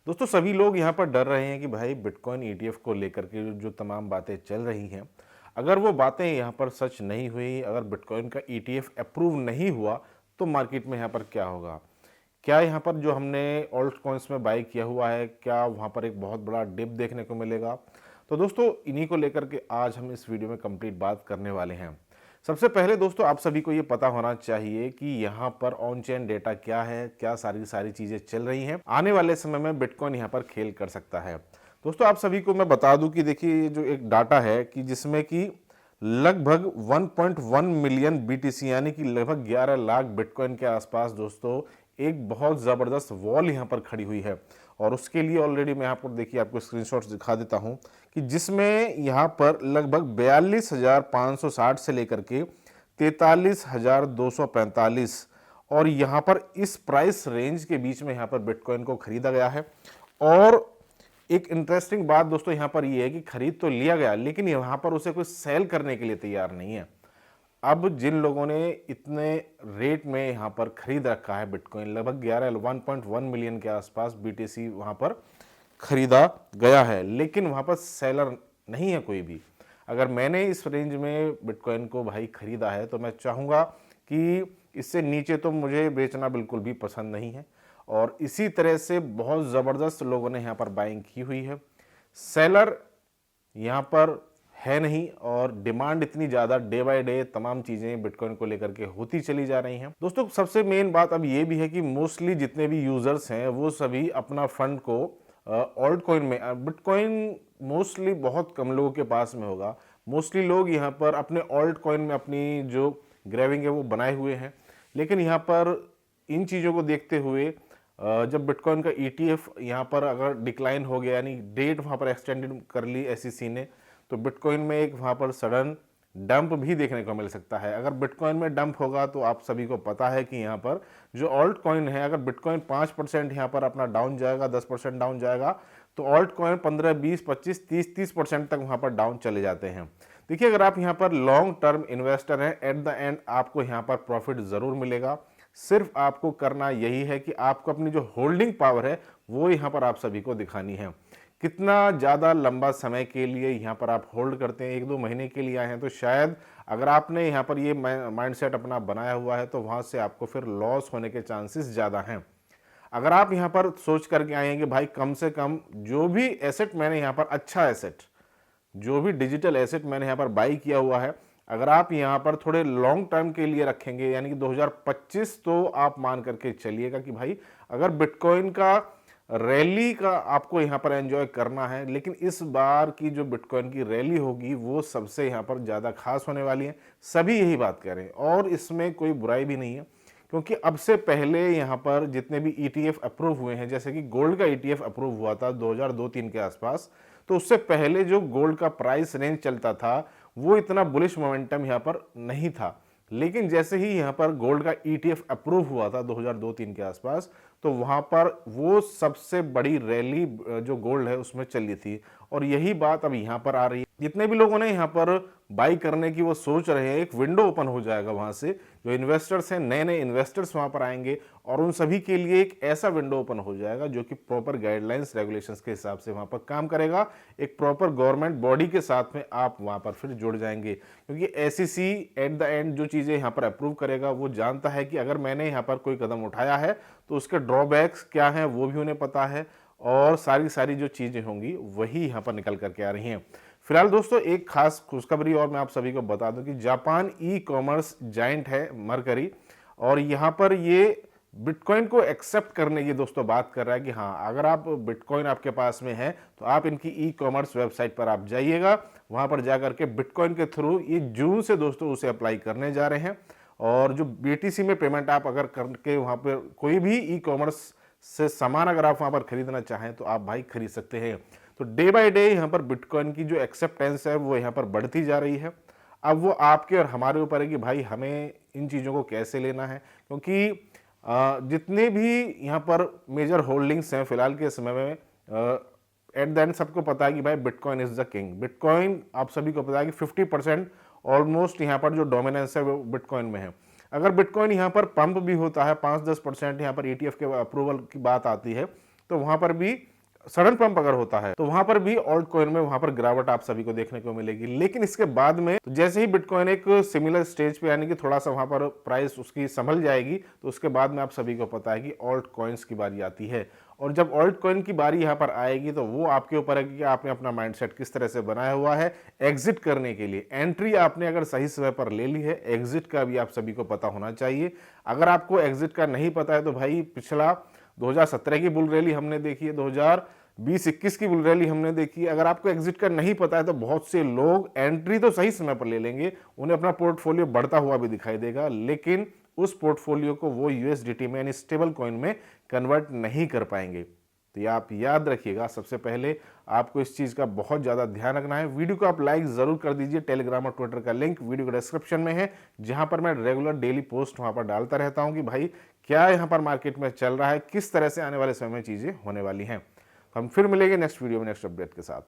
दोस्तों सभी लोग यहाँ पर डर रहे हैं कि भाई बिटकॉइन ईटीएफ को लेकर के जो तमाम बातें चल रही हैं, अगर वो बातें यहाँ पर सच नहीं हुई, अगर बिटकॉइन का ईटीएफ अप्रूव नहीं हुआ तो मार्केट में यहाँ पर क्या होगा। क्या यहाँ पर जो हमने ऑल्ट कॉइन्स में बाई किया हुआ है, क्या वहाँ पर एक बहुत बड़ा डिप देखने को मिलेगा। तो दोस्तों इन्हीं को लेकर के आज हम इस वीडियो में कंप्लीट बात करने वाले हैं। सबसे पहले दोस्तों आप सभी को ये पता होना चाहिए कि यहाँ पर ऑन चेन डेटा क्या है, क्या सारी सारी चीज़ें चल रही हैं। आने वाले समय में बिटकॉइन यहाँ पर खेल कर सकता है। दोस्तों आप सभी को मैं बता दूं कि देखिए ये जो एक डाटा है कि जिसमें कि लगभग 1.1 मिलियन बीटीसी यानी कि लगभग 11 लाख बिटकॉइन के आसपास दोस्तों एक बहुत ज़बरदस्त वॉल यहाँ पर खड़ी हुई है। और उसके लिए ऑलरेडी मैं आपको देखिए आपको स्क्रीनशॉट्स दिखा देता हूँ कि जिसमें यहाँ पर लगभग 42,560 से लेकर के 43,245 और यहाँ पर इस प्राइस रेंज के बीच में यहाँ पर बिटकॉइन को खरीदा गया है। और एक इंटरेस्टिंग बात दोस्तों यहाँ पर ये है कि खरीद तो लिया गया लेकिन यहाँ पर उसे कोई सेल करने के लिए तैयार नहीं है। अब जिन लोगों ने इतने रेट में यहाँ पर खरीद रखा है बिटकॉइन, लगभग 1.1 मिलियन के आसपास बीटीसी वहाँ पर खरीदा गया है, लेकिन वहाँ पर सेलर नहीं है कोई भी। अगर मैंने इस रेंज में बिटकॉइन को भाई खरीदा है तो मैं चाहूँगा कि इससे नीचे तो मुझे बेचना बिल्कुल भी पसंद नहीं है। और इसी तरह से बहुत ज़बरदस्त लोगों ने यहाँ पर बाइंग की हुई है। सेलर यहाँ पर है नहीं और डिमांड इतनी ज़्यादा डे बाय डे तमाम चीज़ें बिटकॉइन को लेकर के होती चली जा रही हैं। दोस्तों सबसे मेन बात अब ये भी है कि मोस्टली जितने भी यूज़र्स हैं वो सभी अपना फंड को ऑल्ट कॉइन में, बिटकॉइन मोस्टली बहुत कम लोगों के पास में होगा। मोस्टली लोग यहाँ पर अपने ऑल्ट कॉइन में अपनी जो ग्रेविंग है वो बनाए हुए हैं। लेकिन यहाँ पर इन चीज़ों को देखते हुए जब बिटकॉइन का ईटीएफ यहाँ पर अगर डिक्लाइन हो गया यानी डेट वहाँ पर एक्सटेंडेड कर ली एसईसी ने, तो बिटकॉइन में एक वहाँ पर सडन डंप भी देखने को मिल सकता है। अगर बिटकॉइन में डंप होगा तो आप सभी को पता है कि यहाँ पर जो ऑल्ट कॉइन है, अगर बिटकॉइन 5% यहाँ पर अपना डाउन जाएगा, 10% डाउन जाएगा, तो ऑल्ट कॉइन 15, 20, 25, 30% तक वहाँ पर डाउन चले जाते हैं। देखिए अगर आप यहाँ पर लॉन्ग टर्म इन्वेस्टर हैं, एट द एंड आपको यहाँ पर प्रॉफिट ज़रूर मिलेगा। सिर्फ आपको करना यही है कि आपको अपनी जो होल्डिंग पावर है वो यहाँ पर आप सभी को दिखानी है। कितना ज़्यादा लंबा समय के लिए यहाँ पर आप होल्ड करते हैं, 1-2 महीने के लिए आए हैं तो शायद अगर आपने यहाँ पर ये माइंडसेट अपना बनाया हुआ है तो वहाँ से आपको फिर लॉस होने के चांसेस ज़्यादा हैं। अगर आप यहाँ पर सोच करके आए हैं कि भाई कम से कम जो भी एसेट मैंने यहाँ पर अच्छा एसेट, जो भी डिजिटल एसेट मैंने यहाँ पर बाई किया हुआ है, अगर आप यहाँ पर थोड़े लॉन्ग टर्म के लिए रखेंगे यानी कि 2025 तो आप मान करके चलिएगा कि भाई अगर बिटकॉइन का रैली का आपको यहाँ पर एंजॉय करना है, लेकिन इस बार की जो बिटकॉइन की रैली होगी वो सबसे यहाँ पर ज़्यादा खास होने वाली है। सभी यही बात कर रहे हैं और इसमें कोई बुराई भी नहीं है, क्योंकि अब से पहले यहाँ पर जितने भी ईटीएफ अप्रूव हुए हैं, जैसे कि गोल्ड का ईटीएफ अप्रूव हुआ था 2002-3 के आसपास, तो उससे पहले जो गोल्ड का प्राइस रेंज चलता था वो इतना बुलिश मोमेंटम यहाँ पर नहीं था। लेकिन जैसे ही यहाँ पर गोल्ड का ईटीएफ अप्रूव हुआ था 2002-3 के आसपास, तो वहाँ पर वो सबसे बड़ी रैली जो गोल्ड है उसमें चली थी। और यही बात अब यहाँ पर आ रही है। जितने भी लोगों ने यहाँ पर बाई करने की वो सोच रहे हैं, एक विंडो ओपन हो जाएगा वहाँ से, जो इन्वेस्टर्स हैं, नए नए इन्वेस्टर्स वहाँ पर आएंगे और उन सभी के लिए एक ऐसा विंडो ओपन हो जाएगा जो कि प्रॉपर गाइडलाइंस रेगुलेशंस के हिसाब से वहाँ पर काम करेगा। एक प्रॉपर गवर्नमेंट बॉडी के साथ में आप वहाँ पर फिर जुड़ जाएंगे, क्योंकि एसईसी एट द एंड जो चीज़ें यहाँ पर अप्रूव करेगा वो जानता है कि अगर मैंने यहाँ पर कोई कदम उठाया है तो उसके ड्रॉबैक्स क्या हैं वो भी उन्हें पता है और सारी सारी जो चीज़ें होंगी वही यहाँ पर निकल करके आ रही हैं। फिलहाल दोस्तों एक खास खुशखबरी और मैं आप सभी को बता दूं कि जापान ई कॉमर्स जाइंट है मरकरी, और यहाँ पर ये बिटकॉइन को एक्सेप्ट करने की दोस्तों बात कर रहा है कि हाँ अगर आप बिटकॉइन आपके पास में है तो आप इनकी ई कॉमर्स वेबसाइट पर आप जाइएगा, वहाँ पर जा करके बिटकॉइन के थ्रू ये जून से दोस्तों उसे अप्लाई करने जा रहे हैं। और जो बीटीसी में पेमेंट आप अगर करके वहाँ पर कोई भी ई कॉमर्स से सामान अगर आप वहाँ पर खरीदना चाहें तो आप भाई खरीद सकते हैं। तो डे बाय डे यहाँ पर बिटकॉइन की जो एक्सेप्टेंस है वो यहाँ पर बढ़ती जा रही है। अब वो आपके और हमारे ऊपर है कि भाई हमें इन चीज़ों को कैसे लेना है, क्योंकि जितने भी यहाँ पर मेजर होल्डिंग्स हैं फिलहाल के समय में, एट द एंड सबको पता है कि भाई bitcoin is the king. Bitcoin आप सभी को पता है कि 50% ऑलमोस्ट यहाँ पर जो डोमिनेंस है वो बिटकॉइन में है। अगर बिटकॉइन यहाँ पर पंप भी होता है 5-10% यहाँ पर ईटीएफ के अप्रूवल की बात आती है तो वहाँ पर भी सडन पंप अगर होता है तो वहां पर भी ऑल्ट कॉइन में वहां पर गिरावट आप सभी को देखने को मिलेगी। लेकिन इसके बाद में तो जैसे ही बिटकॉइन एक सिमिलर स्टेज पे, यानी कि थोड़ा सा वहां पर प्राइस उसकी संभल जाएगी, तो उसके बाद में आप सभी को पता है कि ऑल्ट कॉइन्स की बारी आती है। और जब ऑल्ट कॉइन की बारी यहाँ पर आएगी तो वो आपके ऊपर है कि आपने अपना माइंडसेट किस तरह से बनाया हुआ है एग्जिट करने के लिए। एंट्री आपने अगर सही समय पर ले ली है, एग्जिट का भी आप सभी को पता होना चाहिए। अगर आपको एग्जिट का नहीं पता है तो भाई पिछला 2017 की बुल रैली हमने देखी है, 2020-21 की बुल रैली हमने देखी है। अगर आपको एग्जिट का नहीं पता है तो बहुत से लोग एंट्री तो सही समय पर ले लेंगे, उन्हें अपना पोर्टफोलियो बढ़ता हुआ भी दिखाई देगा, लेकिन उस पोर्टफोलियो को वो यूएसडीटी में यानी स्टेबल कॉइन में कन्वर्ट नहीं कर पाएंगे। तो ये आप याद रखिएगा, सबसे पहले आपको इस चीज का बहुत ज्यादा ध्यान रखना है। वीडियो को आप लाइक जरूर कर दीजिए। टेलीग्राम और ट्विटर का लिंक वीडियो के डिस्क्रिप्शन में है, जहां पर मैं रेगुलर डेली पोस्ट वहां पर डालता रहता हूं कि भाई क्या यहां पर मार्केट में चल रहा है, किस तरह से आने वाले समय में चीजें होने वाली हैं। हम फिर मिलेंगे नेक्स्ट वीडियो में नेक्स्ट अपडेट के साथ।